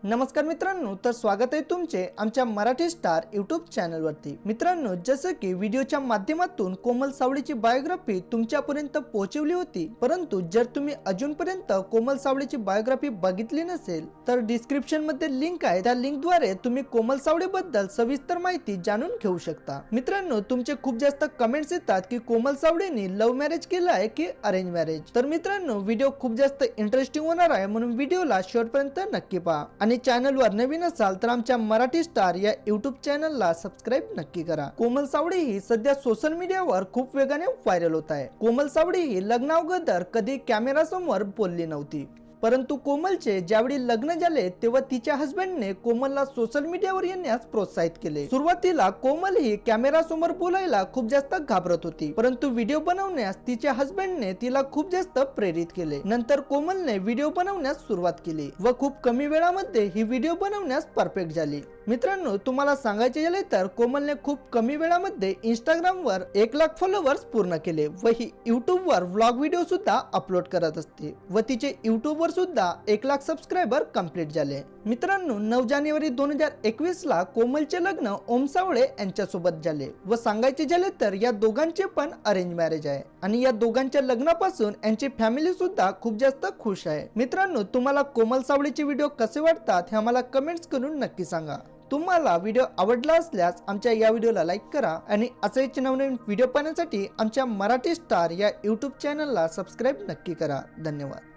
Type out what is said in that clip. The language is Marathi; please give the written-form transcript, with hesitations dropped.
नमस्कार मित्रांनो, तर स्वागत आहे तुमचे आमच्या मराठी स्टार यूट्यूब चॅनलवरती। मित्रांनो, जसं की व्हिडिओच्या माध्यमातून कोमल सावळेची बायोग्राफी तुमच्यापर्यंत पोहोचवली होती, परंतु जर तुम्ही अजूनपर्यंत कोमल सावळेची बायोग्राफी बघितली नसेल तर डिस्क्रिप्शन मध्ये लिंक आहे, त्या लिंकद्वारे तुम्ही कोमल सावळेबद्दल सविस्तर माहिती जाणून घेऊ शकता। मित्रांनो, तुमचे खूप जास्त कमेंट्स येतात की कोमल सावळेने लव्ह मॅरेज केलं आहे की अरेंज मॅरेज। तर मित्रांनो, व्हिडिओ खूप जास्त इंटरेस्टिंग होणार आहे, म्हणून व्हिडिओला शेवटपर्यंत नक्की पहा आणि चॅनलवर नवीन असाल तर आमच्या मराठी स्टार या यूट्यूब चॅनलला सबस्क्राइब नक्की करा। कोमल सावळे ही सध्या सोशल मीडियावर खूप वेगाने व्हायरल होत आहे। कोमल सावळे ही लग्नाअगोदर कधी कॅमेरा समोर बोलली नव्हती, परंतु कोमलचे ज्यावेळी लग्न झाले तेव्हा तिच्या हस्बंडने कोमलला सोशल मीडियावर येण्यास प्रोत्साहित केले। सुरुवातीला कोमल ही कॅमेरा समोर बोलायला खूप जास्त घाबरत होती, परंतु व्हिडिओ बनवण्यास तिच्या हस्बंडने तिला खूप जास्त प्रेरित केले। नंतर कोमलने व्हिडिओ बनवण्यास सुरुवात केली व खूप कमी वेळामध्ये ही व्हिडिओ बनवण्यास परफेक्ट झाली। मित्रांनो, तुम्हाला सांगायचे झाले तर कोमलने खूप कमी वेळामध्ये इंस्टाग्रामवर 1 लाख फॉलोअर्स पूर्ण केले व ही यूट्यूबवर व्लॉग व्हिडिओ सुद्धा अपलोड करत असते व तिचे यूट्यूबवर सुद्धा 1 लाख सबस्क्रायबर कंप्लीट झाले। मित्रांनो, 9 जानेवारी 2021 ला कोमलचे लग्न ओम सावळे यांच्यासोबत झाले व सांगायचे झाले तर या दोघांचे पण अरेंज मॅरेज आहे आणि या दोघांच्या लग्नापासून यांची फॅमिली सुद्धा खूप जास्त खुश आहे। मित्रांनो, तुम्हाला कोमल सावळेचे व्हिडिओ कसे वाटतात हे आम्हाला कमेंट्स करून नक्की सांगा। तुम्हाला व्हिडिओ आवडला असल्यास आमच्या या व्हिडिओला लाईक करा आणि असेच नवनवीन व्हिडिओ पाहण्यासाठी आमच्या मराठी स्टार या यूट्यूब चॅनलला सबस्क्राइब नक्की करा। धन्यवाद।